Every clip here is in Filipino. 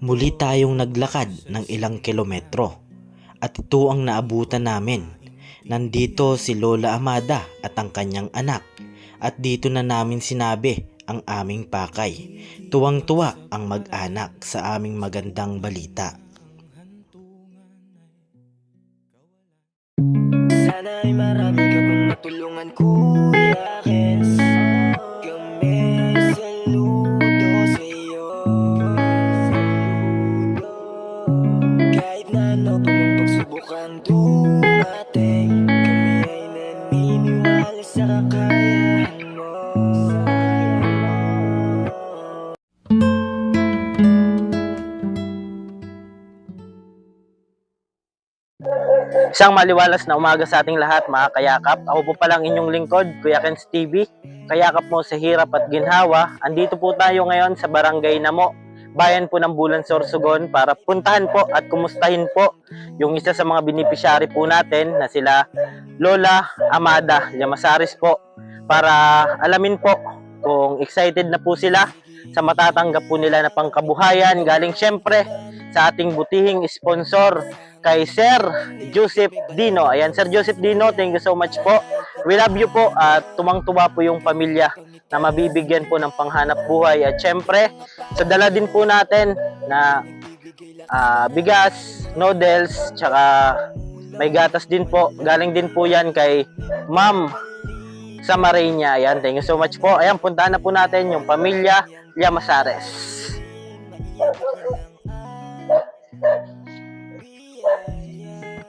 Muli tayong naglakad ng ilang kilometro at ito ang naabutan namin. Nandito si Lola Amada at ang kanyang anak at dito na namin sinabi ang aming pakay. Tuwang-tuwa ang mag-anak sa aming magandang balita. Sana ay marami ka pang matulungan, Kuya Kens. Kami saludo sa'yo. Kahit na ano pa mang pagsubok ang dumating, kami ay naniniwala sa kakayahan mo. Isang maliwalas na umaga sa ating lahat, mga kayakap. Ako po palang inyong lingkod, Kuya Kens TV. Kayakap mo sa hirap at ginhawa. Andito po tayo ngayon sa Barangay Namo, bayan po ng Bulan, Sorsogon, para puntahan po at kumustahin po yung isa sa mga beneficiary po natin na sila Lola Amada Llamazares po, para alamin po kung excited na po sila sa matatanggap po nila na pangkabuhayan galing syempre sa ating butihing sponsor kay Sir Joseph Dino. Ayan, Sir Joseph Dino, thank you so much po. We love you po at tumang-tuwa po yung pamilya na mabibigyan po ng panghanap buhay. At syempre, sa dala din po natin na bigas, noodles, tsaka may gatas din po. Galing din po yan kay Ma'am Samarina. Ayan, thank you so much po. Ayan, puntahan na po natin yung pamilya Llamazares.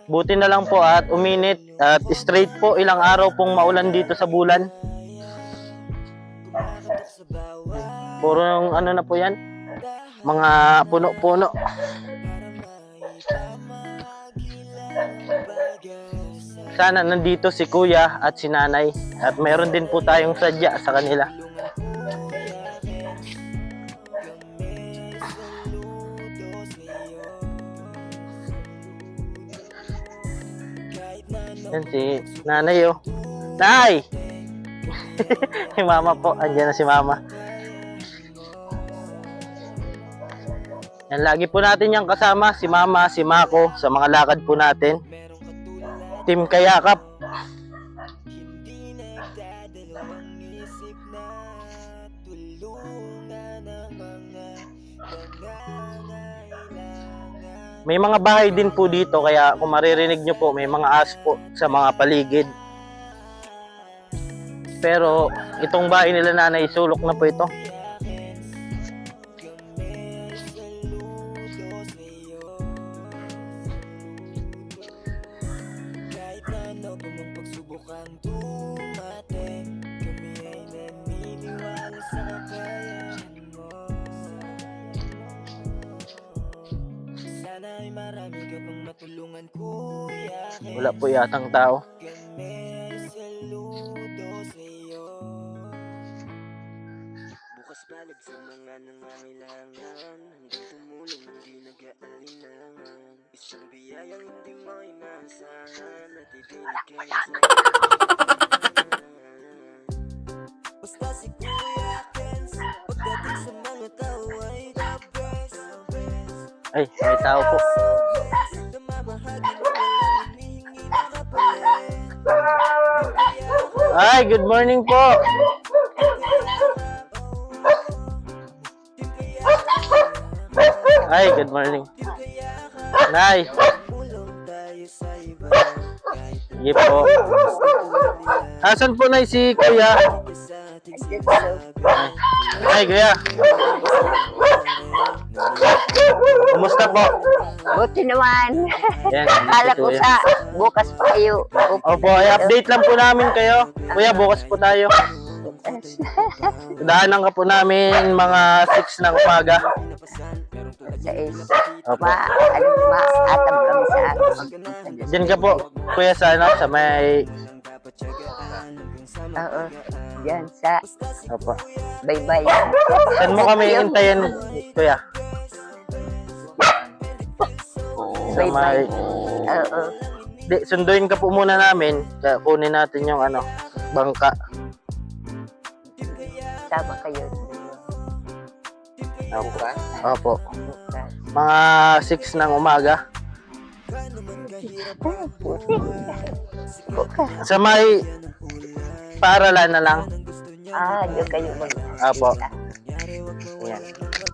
Buti na lang po at uminit at straight po, ilang araw pong maulan dito sa Bulan. Puro yung ano na po yan, mga puno-puno. Sana nandito si Kuya at si Nanay at meron din po tayong sadya sa kanila. Yan si Nanay, oh. Nay! Si Mama po, andyan na si Mama. Yan, lagi po natin yung kasama, si Mama, si Mako, sa mga lakad po natin. Team Kayakap. May mga bahay din po dito, kaya kung maririnig nyo po, may mga aso po sa mga paligid. Pero itong bahay nila Nanay, sulok na po ito. Wala po yatang tao. Bukas palag sa mga nangangailangan, hindi tumulong, hindi nag-aalinlangan. Isang biyayang hindi mo inaasahan, at ibinigay kayo sa basta si Kuya Kens, pagdating sa mga tao ay the best. Ay, may tao po. Ay, good morning po. Ay, good morning. Nay. Sige po. Asan po, Nay, si Kuya? Ay, Kuya. Kumusta po? Buti naman. Yan, Akala ko sa bukas pa kayo. Opo, ay update lang po namin kayo. Kuya, bukas po tayo. Daanan ka po namin mga 6 ng umaga. Sa is. Opo. Maatab kami sa Diyan ka po, Kuya, sa ano, sa may... Oo. Yan sa Opo. bye-bye. Saan mo kami intayin, Kuya? Sa may... Oo. Di, sunduin ka po muna namin. Kaya kunin natin yung ano, bangka. Sama kayo. Opo. Opo. Bukas. Mga 6 ng umaga. Sa may paaralan na lang. Doon kayo mag... Apo. Ayan.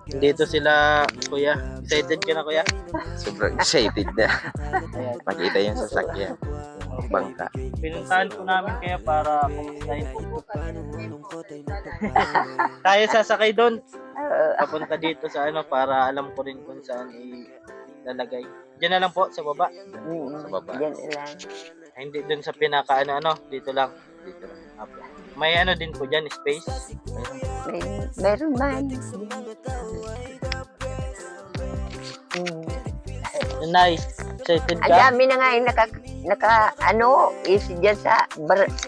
Dito sila, kuya. Excited ka na, kuya? Sobrang excited na. Ayan. Makita yung sasakyan. Bangka. Pinuntahan po namin kayo para kumustahin po. Tayo sasakay doon. Papunta dito sa ano para alam ko rin kung saan ilalagay. Diyan na lang po sa baba. Sa baba. Yan lang. Ay, hindi doon sa pinaka ano, dito lang. Dito lang. Apo. May ano din po diyan, space. Meron man. Nay, excited Ang ka? dami na nga yung is dyan sa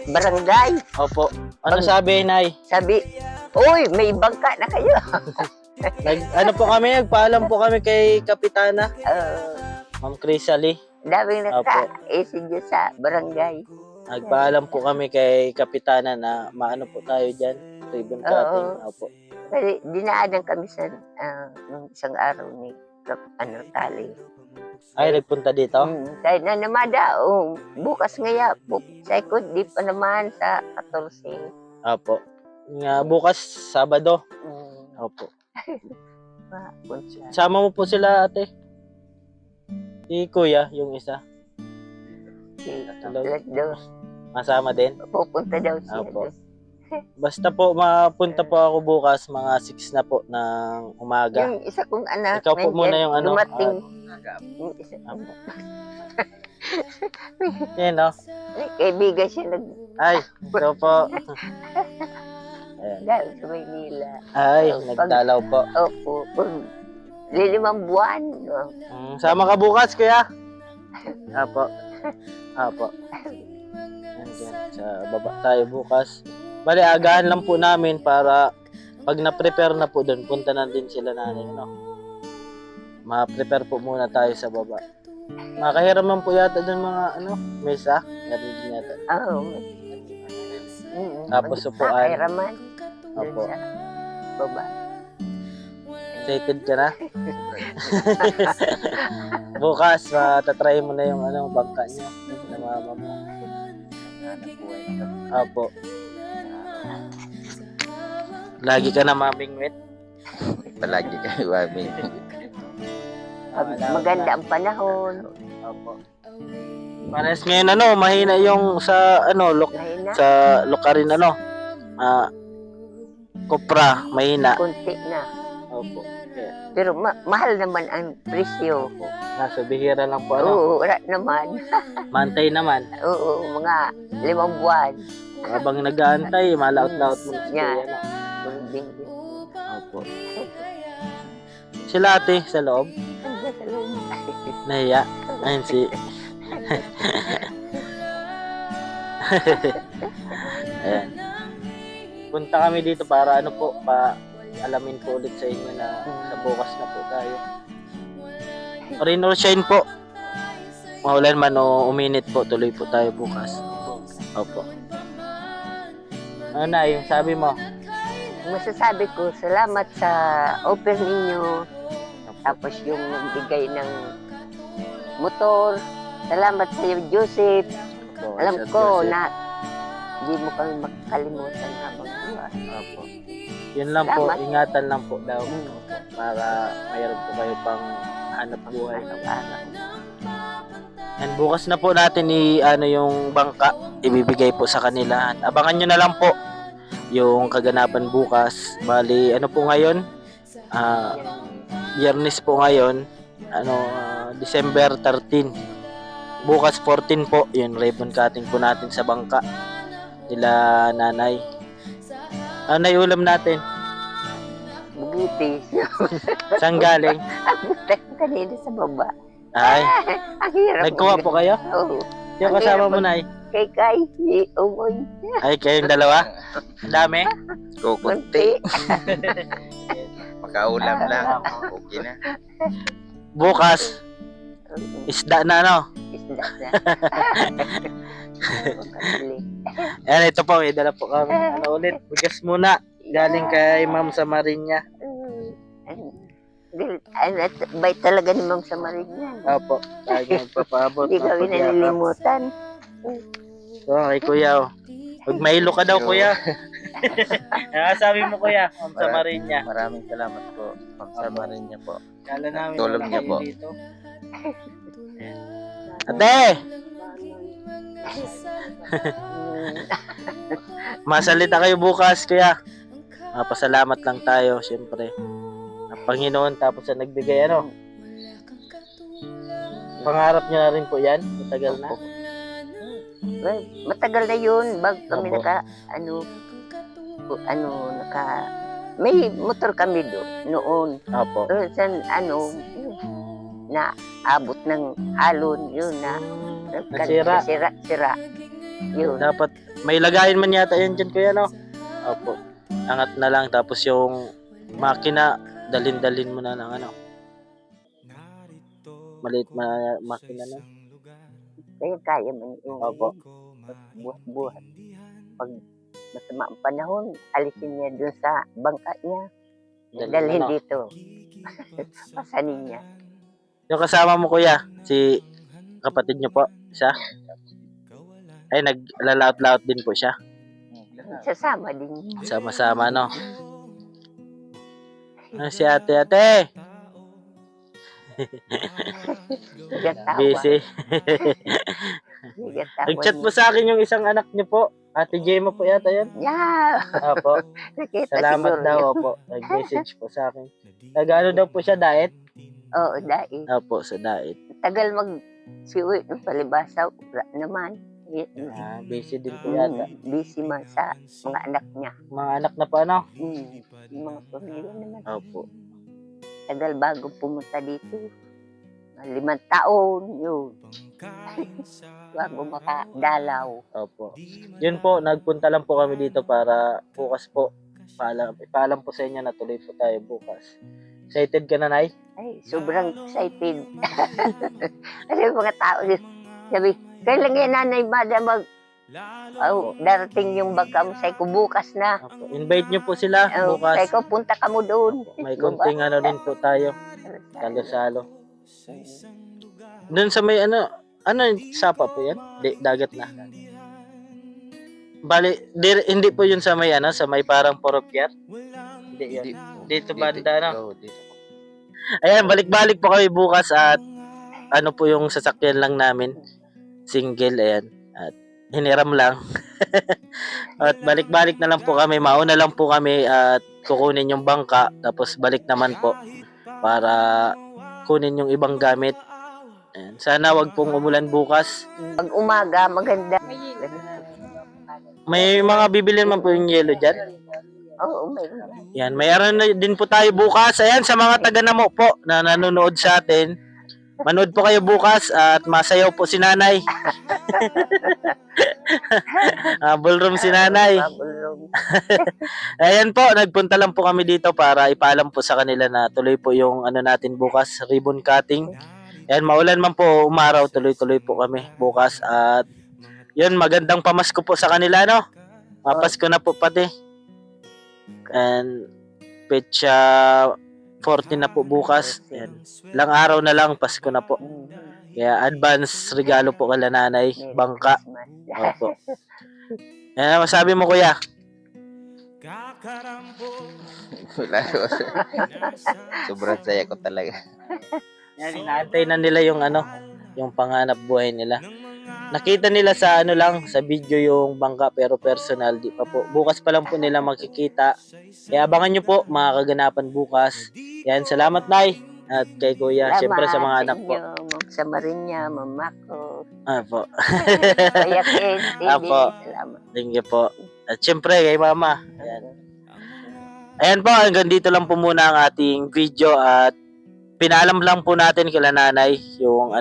barangay. Opo. Ano sabi, Nay? Sabi, uy, may bangka na kayo. Ano po kami, nagpaalam po kami kay Kapitana, Uh, Ma'am Crisalie. daming is dyan sa barangay. Nagpaalam po kami kay Kapitana na maano po tayo dyan, ribbon cutting. Opo. Kasi dinaanan kami sa nung isang araw ni Tali. Ay, nagpunta dito? Dahil na namada, bukas ngaya, second di pa naman sa 14. Opo. Nga, bukas, Sabado. Opo. Punta. Sama mo po sila, ate. Si Kuya, yung isa. Hello. Masama din. Pupunta daw siya. Opo. doon. Basta po, mapunta po ako bukas, mga 6 na po ng umaga. Yung isa kong anak, Ikaw po muna yung ano, dumating. Yung isa, Yan, no? may kaibigan siya Ay, ito po. Ayan. nagdalaw sa Maynila. Ay, Pag- nagdalaw po. Opo, lilimang buwan. No? Sama ka bukas, kuya. Apo. Apo. Nandiyan, sa baba tayo bukas. Bali, agahan lang po namin para pag na-prepare na po doon, punta na din sila nanay, no? Ma-prepare po muna tayo sa baba. Makahiram man po yata doon mga, mesa. Meron din yata. Oo. Tapos upuan. Kay Raman. Opo. Doon sa baba. Excited ka na? Bukas, matatry mo na yung bangka niyo na mama mo. Apo. Lagi ka na mamingwit. Palagi kayo mami. Maganda ang panahon. Apo. Pares ngayon mahina yung sa Mahina. sa lukarin kopra, mahina. Kunti na. Opo. Kaya, Pero mahal naman ang presyo. nasa bihira lang po Oo, wala naman. Mantay naman. Oo, mga 5 buwan. Habang nag-aantay, malaot-laot mo na Yan. siya. Bunding. Opo. Sila ate sa loob. Hanggang sa loob. Nahiya. Ayun si... Ayan. Punta kami dito para alamin po ulit sa inyo na sa bukas na po tayo. Rain or shine po. Maulan man o uminit po, tuloy po tayo bukas. Opo. Ano na, yung sabi mo? Masasabi ko, salamat sa offer ninyo. Tapos yung nagbigay ng motor. Salamat sa iyo, Joseph. Opo, Alam Sir ko Joseph. na hindi mo kami makakalimutan habang buhay. Opo. Yun lang po, Salamat. ingatan lang po daw para mayroon po kayo pang hanap buhay. Araw-araw. And bukas na po natin yung bangka ibibigay po sa kanila. Abangan nyo na lang po yung kaganapan bukas. Bali, po ngayon? Biyernes po ngayon. December 13. Bukas 14 po, yung ribbon cutting po natin sa bangka. Nila nanay. Nay, ulam natin. Bugitis. Saan galing? Kanina sa baba. Ay, Ang hirap. nagkuha po kayo? Oo. Yung kasama mo, Nay? Kay Umoy. Ay, kayong dalawa? Ang dami? Kukunti. Kunti. Makaulam lang. Okay na. Bukas, isda na, Isda na. Ayan, ito po, may dala po kami. Ulit, bigas muna. Galing kay Ma'am Samarinya. Bait talaga ni Ma'am Samarin yan. Opo, lagi magpapaabot. Hindi kami mapagyakap. nalilimutan. Okay, kuya. Magmailo ka daw, kuya. Sabi mo, kuya, Ma'am Samarinya. Maraming salamat po. Pagsama rin niya po. Kala namin Tulong wala niya kayo po. dito. Ate! Masalita kayo bukas, kuya. Mapasalamat lang tayo, syempre. Ang Panginoon, tapos sa nagbigay, ano? Pangarap niyo na rin po yan? Matagal na? Well, matagal na yun. Bago kami Opo. may motor kami noon. Opo. San, naabot ng halon, yun na. Nasira. Sira. Yun. Dapat, may lagayin man yata yan dyan, kuya, no? Opo. Angat na lang, tapos yung makina, dalin-dalin mo na ng ano. Maliit makina na. Kaya man yung Opo. buhat-buhat. Pag masama ang panahon, alisin niya dun sa bangka niya. Dalhin ano. dito. Pasanin niya. Yung kasama mo, kuya, si kapatid niyo po, siya? Ay, naglalaot-laot din po siya. Sasama din. Sama-sama, no? Si ate. Gatawa. Busy. Gatawa Nag-chat po sa akin yung isang anak niyo po. Ate Gemma po yata yan. Yeah. Opo. Nakita Salamat siguro daw, niya. opo. Nag-message po sa akin. Nag-ano daw po siya, diet? Oo, dahil. Opo, sa diet. Tagal siuwi ng palibasa. Wala naman. Busy din po yata. Busy man sa mga anak niya. Mga anak na po, ano? Yung mga pamilya naman. Opo. Tagal bago pumunta dito. 5 taon, yun. Bago makadalaw. Opo. Yun po, nagpunta lang po kami dito para bukas po. Paalam po sa inyo na tuloy po tayo bukas. Excited ka na, Nay? Ay, sobrang excited. Kasi yung mga tao, sabi, kailan yan nanay Mada darating yung bangka mo, say ko bukas na. Opo. Invite nyo po sila Say bukas. ko, punta ka mo doon. May konting ano din po tayo. Salo-salo. Doon sa may ano yung sapa po yan? Dagat na. Bali, hindi po yun sa may sa may parang porokyar. Hindi yun. Dito banda, no? Oo, dito po. Ayan, balik-balik po kami bukas at ano po yung sasakyan lang namin. Single, ayan. At hiniram lang. At balik-balik na lang po kami. Mauna lang po kami at kukunin yung bangka. Tapos balik naman po para kunin yung ibang gamit. Ayan. Sana wag pong umulan bukas. Pag umaga, maganda. May mga bibilin man po yung yelo dyan. Oo, mayroon. Yan, mayroon na din po tayo bukas. Ayan, sa mga taga-Namo po na nanonood sa atin. Manood po kayo bukas at masayaw po si Nanay. Ballroom si Nanay. Bubble Ayan po, nagpunta lang po kami dito para ipaalam po sa kanila na tuloy po yung natin bukas, ribbon cutting. Ayan, maulan man po, umaraw, tuloy-tuloy po kami bukas. At yun, magandang pamasko po sa kanila, no? Mapasko na po pati. And petsa 14 na po bukas. Ayan. Ilang araw na lang, Pasko na po. Kaya advance regalo po kala nanay, bangka. Opo. Ayan, masabi mo, kuya? Wala ko. Sobrang saya ko talaga. Yan, inaantay na nila yung yung panganap buhay nila. Nakita nila sa sa video yung bangka pero personal di pa po. Bukas pa lang po nila makikita. Kaya abangan nyo po mga kaganapan bukas. Yan, salamat Nay at kay Kuya, siyempre sa mga anak po. Sa Marinya, Mama ko. Po. Kaya Ken, Apo. salamat. Thank you po. At siyempre kay Mama. Ayan. Ayan po, hanggang dito lang po muna ang ating video at pinaalam lang po natin kila Nanay yung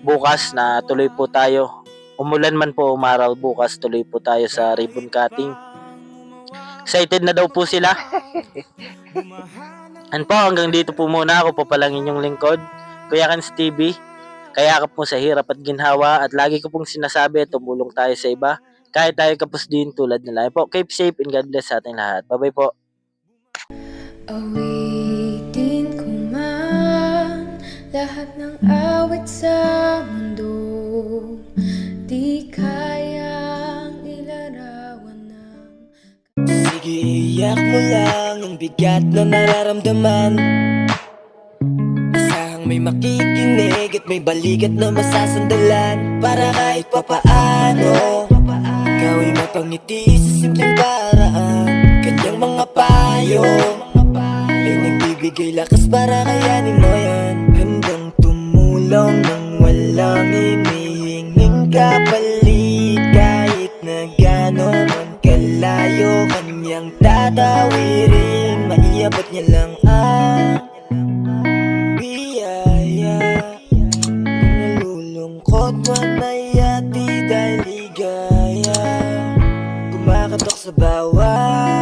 bukas na tuloy po tayo. Umulan man po, umaraw, bukas tuloy po tayo sa ribbon cutting. Excited na daw po sila. And po, hanggang dito po muna. Ako po palang inyong lingkod, Kuya Kans TV. Kayakap mo sa hirap at ginhawa at lagi ko pong sinasabi, tumulong tayo sa iba. Kahit tayo kapos din tulad nila. Po, keep safe and God bless sa ating lahat. Bye-bye po. Awitin kong Lahat ng awit sa mundo di kayang ilarawan ng Sige, iyak mo lang ang bigat na nararamdaman. Asahang may makikinig at may balikat na masasandalan. Para kahit papaano ikaw ay mapangiti sa simpleng paraan. Kanyang mga payo ay nagbibigay lakas para kayanin mo yan. Handang tumulong nang walang hinihinging kapalit. Kahit na gano'n man kalayo kanyang tatawirin, maiabot niya lang ang biyaya. Kung nalulungkot man ay ati dahil ligaya, kumakatok sa bawat